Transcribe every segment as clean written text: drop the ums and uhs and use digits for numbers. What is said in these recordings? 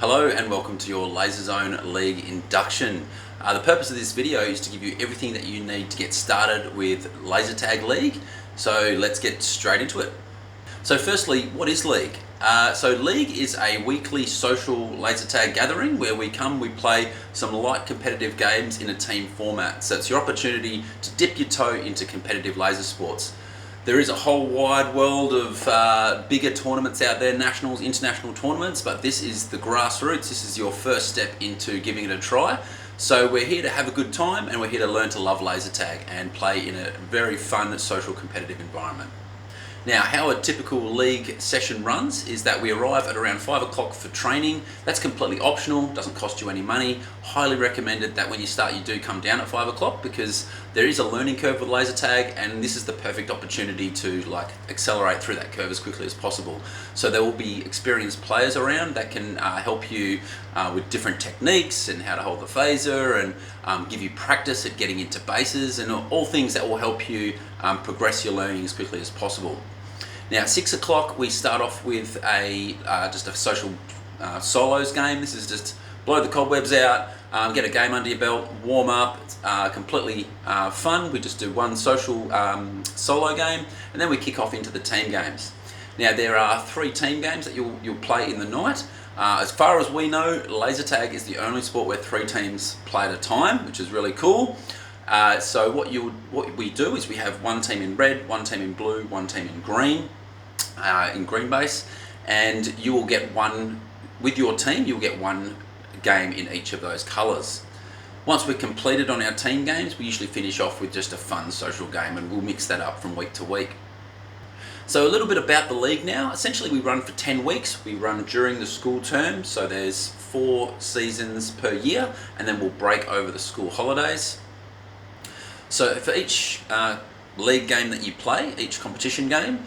Hello and welcome to your Laser Zone League induction. The purpose of this video is to give you everything that you need to get started with Laser Tag League. So let's get straight into it. So firstly, what is League? So League is a weekly social laser tag gathering where we play some light competitive games in a team format. So it's your opportunity to dip your toe into competitive laser sports. There is a whole wide world of bigger tournaments out there, nationals, international tournaments, but this is the grassroots. This is your first step into giving it a try. So we're here to have a good time and we're here to learn to love laser tag and play in a very fun, social, competitive environment. Now, how a typical league session runs is that we arrive at around 5 o'clock for training. That's completely optional, doesn't cost you any money. Highly recommended that when you start, you do come down at 5 o'clock because there is a learning curve with laser tag, and this is the perfect opportunity to accelerate through that curve as quickly as possible. So there will be experienced players around that can help you with different techniques and how to hold the phaser and give you practice at getting into bases and all things that will help you progress your learning as quickly as possible. Now at 6 o'clock we start off with just a social solos game. This is just blow the cobwebs out, get a game under your belt, warm up. It's completely fun. We just do one social solo game and then we kick off into the team games. Now there are 3 team games that you'll play in the night. As far as we know, laser tag is the only sport where 3 teams play at a time, which is really cool. So what we do is we have one team in red, one team in blue, one team in green base, and you will get one, with your team, you'll get one game in each of those colours. Once we're completed on our team games, we usually finish off with just a fun social game, and we'll mix that up from week to week. So a little bit about the league now. Essentially we run for 10 weeks. We run during the school term, so there's 4 seasons per year, and then we'll break over the school holidays. So for each league game that you play, each competition game,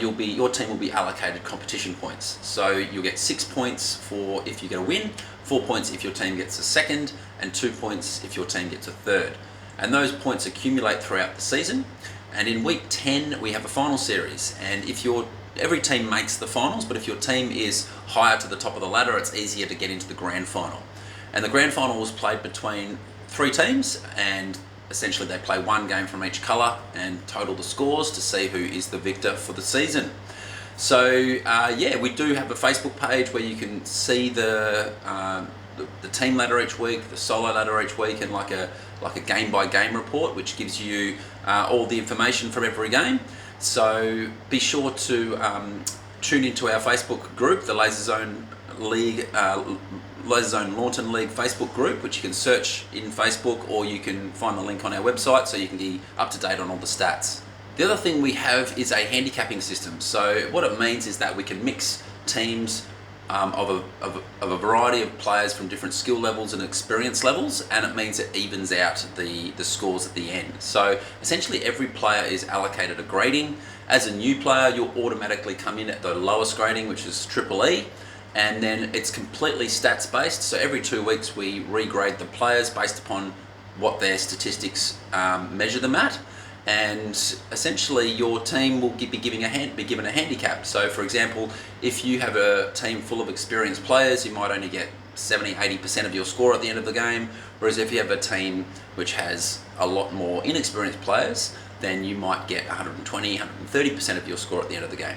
your team will be allocated competition points. So you'll get 6 points for if you get a win, 4 points if your team gets a second, and 2 points if your team gets a third. And those points accumulate throughout the season. And in week 10 we have a final series. And every team makes the finals, but if your team is higher to the top of the ladder, it's easier to get into the grand final. And the grand final is played between 3 teams, and essentially they play one game from each colour and total the scores to see who is the victor for the season. So yeah, we do have a Facebook page where you can see the team ladder each week, the solo ladder each week, and like a game by game report which gives you all the information from every game. So be sure to tune into our Facebook group, the Laser Zone League, Laser Zone Launton League Facebook group, which you can search in Facebook, or you can find the link on our website so you can be up to date on all the stats. The other thing we have is a handicapping system. So what it means is that we can mix teams of a variety of players from different skill levels and experience levels, and it means it evens out the scores at the end. So essentially every player is allocated a grading. As a new player, you'll automatically come in at the lowest grading, which is Triple E. And then it's completely stats based, so every 2 weeks we regrade the players based upon what their statistics measure them at, and essentially your team will be given a handicap. So for example, if you have a team full of experienced players, you might only get 70-80% of your score at the end of the game, whereas if you have a team which has a lot more inexperienced players, then you might get 120-130% of your score at the end of the game.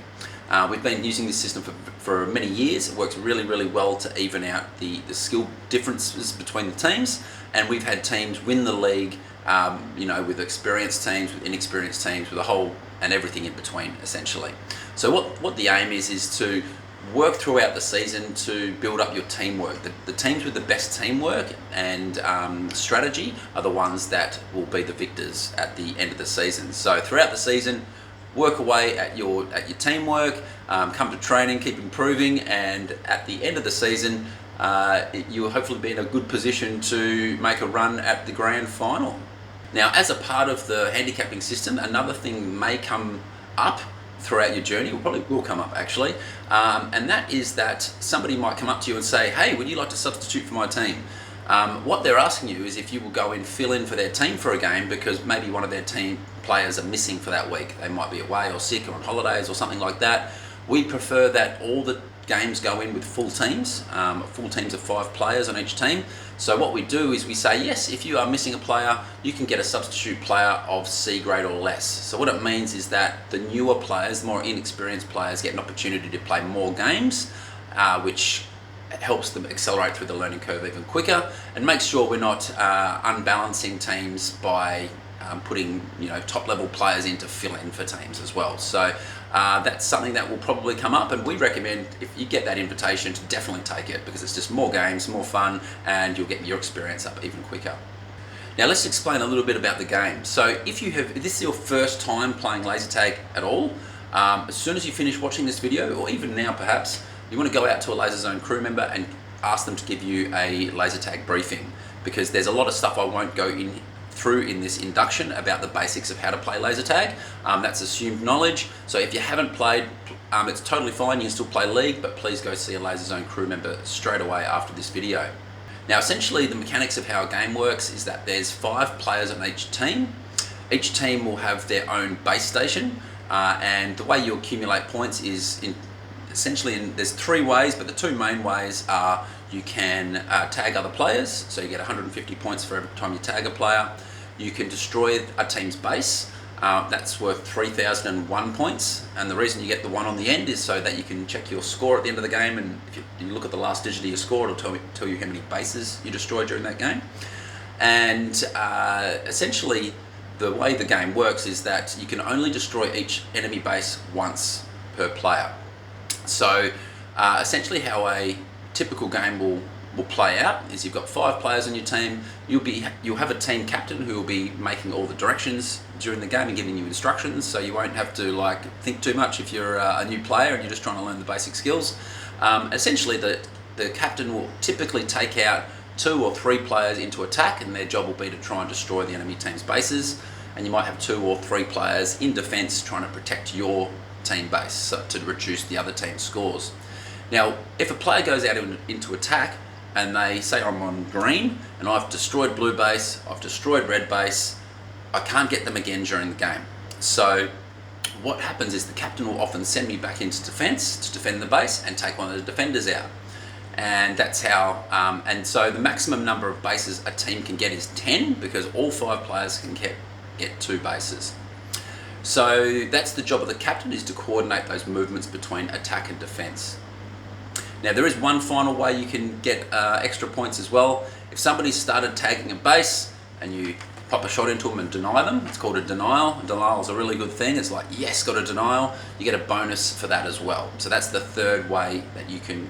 We've been using this system for many years. It works really, really well to even out the skill differences between the teams, and we've had teams win the league, with experienced teams, with inexperienced teams, with a whole and everything in between, essentially. So what the aim is to work throughout the season to build up your teamwork. The teams with the best teamwork and strategy are the ones that will be the victors at the end of the season. So throughout the season, work away at your teamwork, come to training, keep improving, and at the end of the season you'll hopefully be in a good position to make a run at the grand final. Now, as a part of the handicapping system, another thing may come up throughout your journey, probably will come up actually, and that is that somebody might come up to you and say, hey, would you like to substitute for my team? What they're asking you is if you will go and fill in for their team for a game because maybe one of their team players are missing for that week. They might be away or sick or on holidays or something like that. We prefer that all the games go in with full teams of 5 players on each team. So what we do is we say, yes, if you are missing a player, you can get a substitute player of C grade or less. So what it means is that the newer players, the more inexperienced players, get an opportunity to play more games, which helps them accelerate through the learning curve even quicker, and makes sure we're not unbalancing teams by putting top level players in to fill in for teams as well. So that's something that will probably come up, and we recommend, if you get that invitation, to definitely take it, because it's just more games, more fun, and you'll get your experience up even quicker. Now let's explain a little bit about the game. So if this is your first time playing laser tag at all, as soon as you finish watching this video, or even now perhaps, you want to go out to a Laser Zone crew member and ask them to give you a laser tag briefing, because there's a lot of stuff I won't go through in this induction about the basics of how to play laser tag. That's assumed knowledge, so if you haven't played, it's totally fine, you can still play League, but please go see a Laser Zone crew member straight away after this video. Now essentially the mechanics of how a game works is that there's 5 players on each team. Each team will have their own base station, and the way you accumulate points is there's 3 ways, but the 2 main ways are you can tag other players, so you get 150 points for every time you tag a player. You can destroy a team's base, that's worth 3,001 points, and the reason you get the 1 on the end is so that you can check your score at the end of the game, and if you look at the last digit of your score, it'll tell you how many bases you destroyed during that game. And essentially the way the game works is that you can only destroy each enemy base once per player. So essentially how a typical game will play out is you've got 5 players on your team. You'll have a team captain who will be making all the directions during the game and giving you instructions, so you won't have to think too much if you're a new player and you're just trying to learn the basic skills. Essentially the captain will typically take out 2 or 3 players into attack, and their job will be to try and destroy the enemy team's bases, and you might have 2 or 3 players in defense trying to protect your team base, so to reduce the other team's scores. Now if a player goes out into attack and they say, I'm on green and I've destroyed blue base, I've destroyed red base, I can't get them again during the game. So what happens is the captain will often send me back into defense to defend the base and take one of the defenders out. And that's how, and so the maximum number of bases a team can get is 10, because all 5 players can get 2 bases. So that's the job of the captain, is to coordinate those movements between attack and defense. Now there is one final way you can get extra points as well. If somebody started tagging a base and you pop a shot into them and deny them, it's called a denial. A denial is a really good thing. It's like, yes, got a denial. You get a bonus for that as well. So that's the 3rd way that you can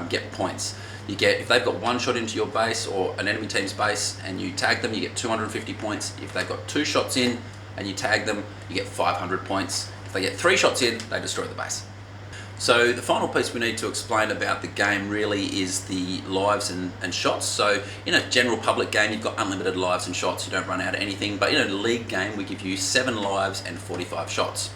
get points. You get, if they've got 1 shot into your base or an enemy team's base and you tag them, you get 250 points. If they've got 2 shots in and you tag them, you get 500 points. If they get 3 shots in, they destroy the base. So the final piece we need to explain about the game really is the lives and shots. So in a general public game, you've got unlimited lives and shots, you don't run out of anything, but in a league game, we give you 7 lives and 45 shots.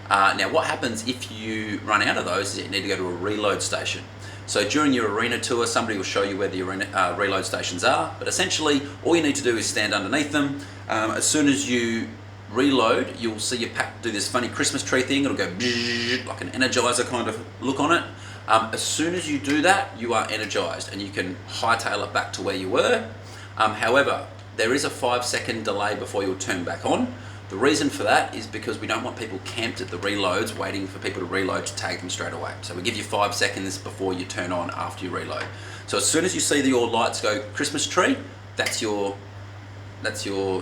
Now what happens if you run out of those is you need to go to a reload station. So during your arena tour, somebody will show you where the arena, reload stations are, but essentially all you need to do is stand underneath them. As soon as you reload, you'll see your pack do this funny Christmas tree thing. It'll go like an energizer kind of look on it. As soon as you do that, you are energized and you can hightail it back to where you were. However, there is a 5-second delay before you'll turn back on. The reason for that is because we don't want people camped at the reloads waiting for people to reload to tag them straight away. So we give you 5 seconds before you turn on after you reload. So as soon as you see your lights go Christmas tree, that's your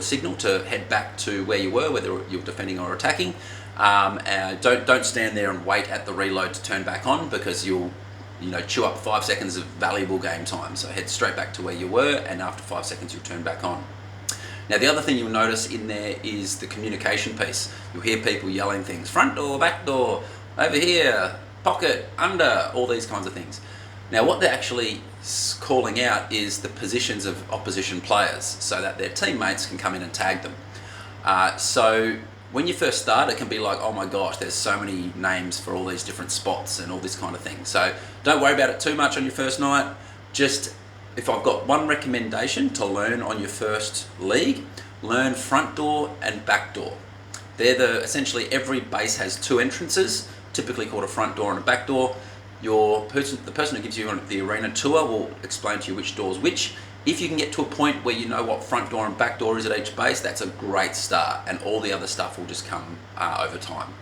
signal to head back to where you were, whether you're defending or attacking. Don't stand there and wait at the reload to turn back on, because you'll chew up 5 seconds of valuable game time. So head straight back to where you were, and after 5 seconds you'll turn back on. Now the other thing you'll notice in there is the communication piece. You'll hear people yelling things, front door, back door, over here, pocket, under, all these kinds of things. Now what they're actually calling out is the positions of opposition players, so that their teammates can come in and tag them. So when you first start, it can be like, oh my gosh, there's so many names for all these different spots and all this kind of thing. So don't worry about it too much on your first night. Just, if I've got one recommendation to learn on your first league, learn front door and back door. Essentially every base has 2 entrances, typically called a front door and a back door. the person who gives you the arena tour will explain to you which door's which. If you can get to a point where you know what front door and back door is at each base, that's a great start, and all the other stuff will just come over time.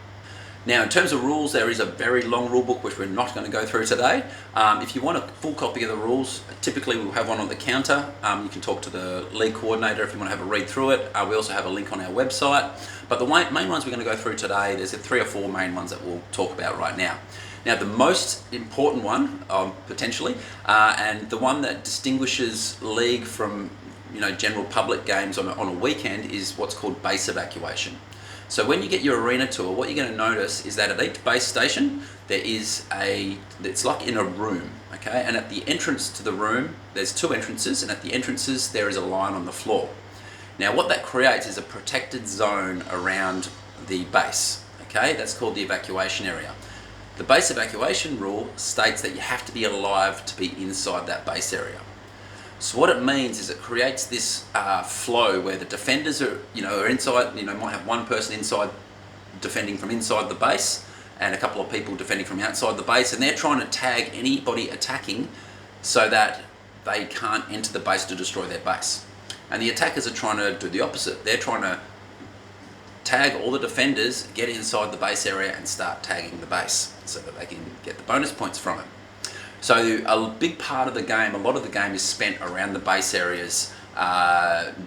Now, in terms of rules, there is a very long rule book which we're not going to go through today. If you want a full copy of the rules, typically we'll have one on the counter. You can talk to the league coordinator if you want to have a read through it. We also have a link on our website. But the main ones we're going to go through today, there's 3 or 4 main ones that we'll talk about right now. Now, the most important one, potentially, and the one that distinguishes league from general public games on a weekend is what's called base evacuation. So when you get your arena tour, what you're going to notice is that at each base station there is it's like in a room, okay? And at the entrance to the room, there's 2 entrances, and at the entrances there is a line on the floor. Now what that creates is a protected zone around the base, okay? That's called the evacuation area. The base evacuation rule states that you have to be alive to be inside that base area. So what it means is it creates this flow where the defenders are inside, might have one person inside defending from inside the base and a couple of people defending from outside the base, and they're trying to tag anybody attacking so that they can't enter the base to destroy their base. And the attackers are trying to do the opposite. They're trying to tag all the defenders, get inside the base area and start tagging the base so that they can get the bonus points from it. So a big part of the game, a lot of the game is spent around the base areas,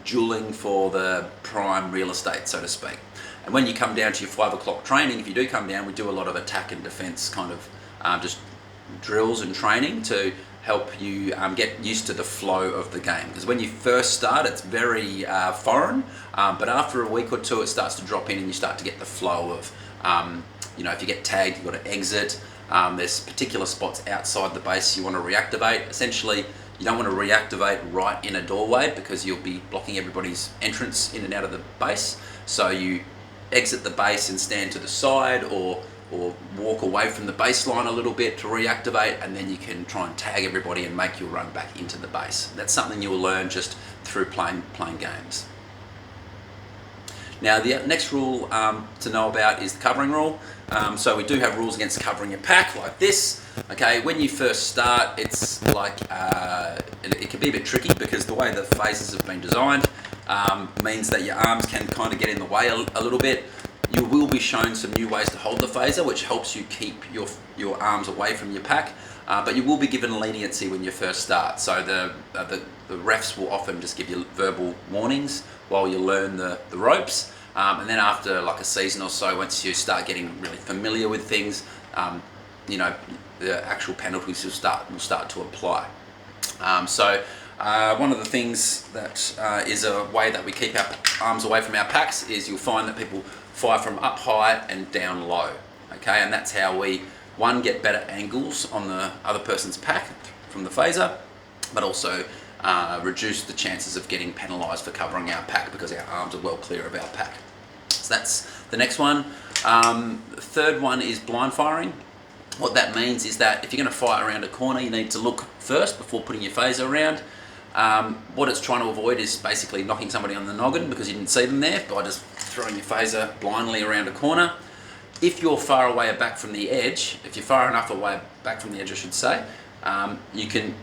dueling for the prime real estate, so to speak. And when you come down to your 5 o'clock training, if you do come down, we do a lot of attack and defense kind of just drills and training to help you get used to the flow of the game. Because when you first start, it's very foreign, but after a week or 2, it starts to drop in and you start to get the flow of, if you get tagged, you've got to exit. There's particular spots outside the base you want to reactivate. Essentially, you don't want to reactivate right in a doorway because you'll be blocking everybody's entrance in and out of the base. So you exit the base and stand to the side or walk away from the baseline a little bit to reactivate, and then you can try and tag everybody and make your run back into the base. That's something you will learn just through playing games. Now the next rule to know about is the covering rule. So we do have rules against covering your pack like this. Okay, when you first start, it's like it can be a bit tricky because the way the phases have been designed means that your arms can kind of get in the way a little bit. You will be shown some new ways to hold the phaser, which helps you keep your arms away from your pack. But you will be given leniency when you first start. So the refs will often just give you verbal warnings while you learn the ropes. And then after like a season or so, once you start getting really familiar with things, the actual penalties will start to apply. One of the things that is a way that we keep our arms away from our packs is you'll find that people fire from up high and down low. Okay, and that's how we, one, get better angles on the other person's pack from the phaser, but also reduce the chances of getting penalised for covering our pack because our arms are well clear of our pack. So that's the next one. The third one is blind firing. What that means is that if you're going to fire around a corner, you need to look first before putting your phaser around. What it's trying to avoid is basically knocking somebody on the noggin because you didn't see them there by just throwing your phaser blindly around a corner. If you're far away back from the edge, if you're far enough away back from the edge I should say, you can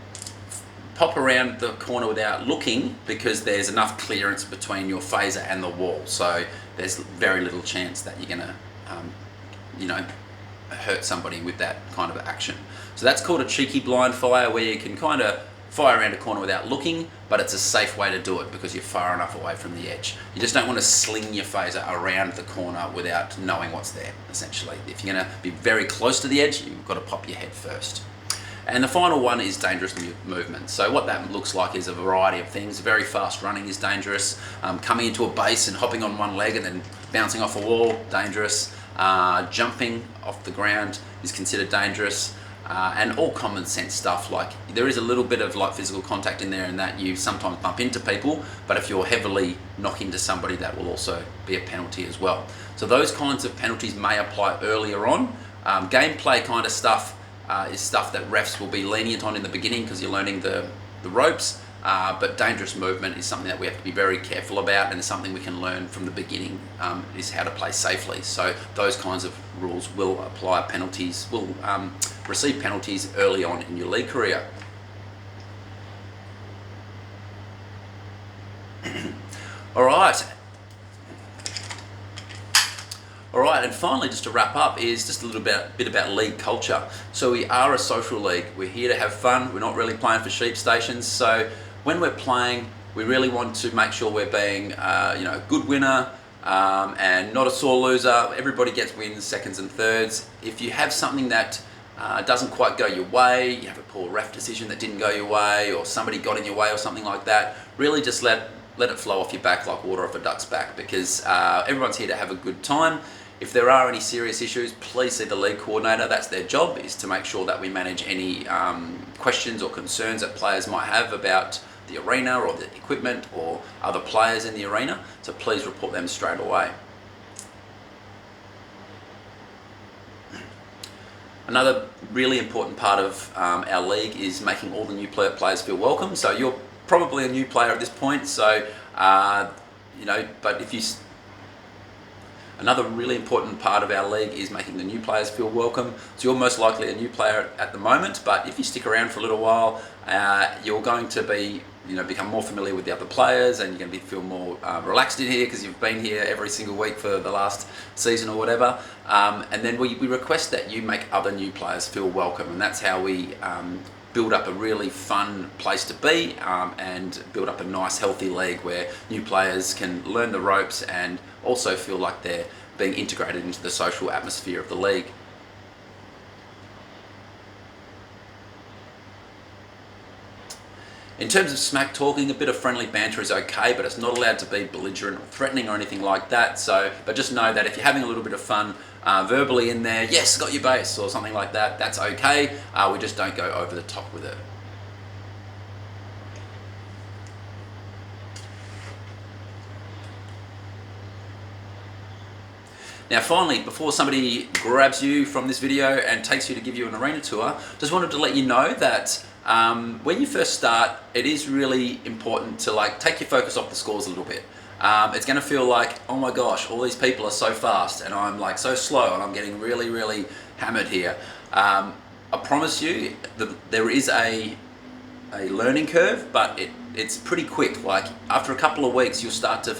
pop around the corner without looking because there's enough clearance between your phaser and the wall. So there's very little chance that you're going to, hurt somebody with that kind of action. So that's called a cheeky blind fire, where you can kind of fire around a corner without looking, but it's a safe way to do it because you're far enough away from the edge. You just don't want to sling your phaser around the corner without knowing what's there, essentially. If you're going to be very close to the edge, you've got to pop your head first. And the final one is dangerous movement. So what that looks like is a variety of things. Very fast running is dangerous. Coming into a base and hopping on one leg and then bouncing off a wall, dangerous. Jumping off the ground is considered dangerous. And all common sense stuff, like there is a little bit of like physical contact in there, and that you sometimes bump into people, but if you're heavily knocking into somebody, that will also be a penalty as well. So those kinds of penalties may apply earlier on. Gameplay kind of stuff is stuff that refs will be lenient on in the beginning because you're learning the ropes. but dangerous movement is something that we have to be very careful about, and it's something we can learn from the beginning, is how to play safely. So those kinds of rules will apply penalties, will receive penalties early on in your league career. All right, and finally, just to wrap up, is just a little bit about league culture. So we are a social league. We're here to have fun. We're not really playing for sheep stations. So when we're playing, we really want to make sure we're being, a good winner and not a sore loser. Everybody gets wins, seconds and thirds. If you have something that doesn't quite go your way, you have a poor ref decision that didn't go your way, or somebody got in your way or something like that, really just let it flow off your back like water off a duck's back, because everyone's here to have a good time. If there are any serious issues, please see the league coordinator. That's their job, is to make sure that we manage any questions or concerns that players might have about the arena or the equipment or other players in the arena. So please report them straight away. Another really important part of our league is making all the new players feel welcome. So you're probably a new player at this point, so but if you another really important part of our league is making the new players feel welcome. So you're most likely a new player at the moment, but if you stick around for a little while, you're going to be become more familiar with the other players, and you're going to feel more relaxed in here because you've been here every single week for the last season or whatever. And then we request that you make other new players feel welcome, and that's how we build up a really fun place to be, and build up a nice healthy league where new players can learn the ropes and also feel like they're being integrated into the social atmosphere of the league. In terms of smack talking, a bit of friendly banter is okay, but it's not allowed to be belligerent or threatening or anything like that. So, but just know that if you're having a little bit of fun verbally in there, yes, got your base, or something like that, that's okay. We just don't go over the top with it. Now finally, before somebody grabs you from this video and takes you to give you an arena tour, just wanted to let you know that when you first start, it is really important to take your focus off the scores a little bit. It's going to feel like, oh my gosh, all these people are so fast and I'm so slow and I'm getting really, really hammered here. I promise you that there is a learning curve, but it's pretty quick. After a couple of weeks, you'll start to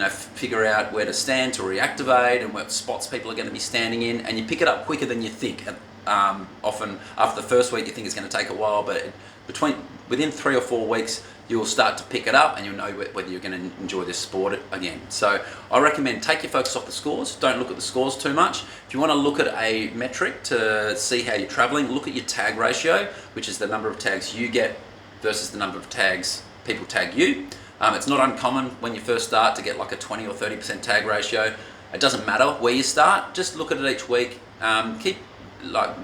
figure out where to stand to reactivate and what spots people are going to be standing in, and you pick it up quicker than you think. Often after the first week you think it's going to take a while, but within 3 or 4 weeks you'll start to pick it up and you'll know whether you're going to enjoy this sport again. So I recommend take your focus off the scores. Don't look at the scores too much. If you want to look at a metric to see how you're traveling, look at your tag ratio, which is the number of tags you get versus the number of tags people tag you. It's not uncommon when you first start to get a 20 or 30% tag ratio. It doesn't matter where you start, just look at it each week. Keep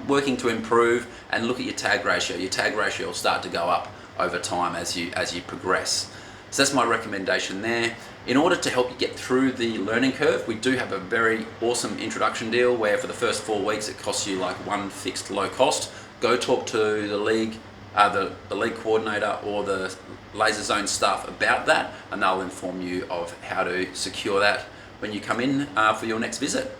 working to improve and look at your tag ratio. Your tag ratio will start to go up over time as you progress. So that's my recommendation there. In order to help you get through the learning curve, we do have a very awesome introduction deal where for the first 4 weeks it costs you one fixed low cost. Go talk to the league coordinator or the Laser Zone staff about that, and they'll inform you of how to secure that when you come in for your next visit.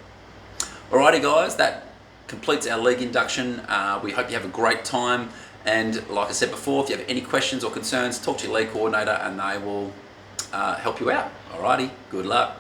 Alrighty guys, that completes our league induction. We hope you have a great time, and like I said before, if you have any questions or concerns, talk to your league coordinator and they will help you out. Alrighty, good luck.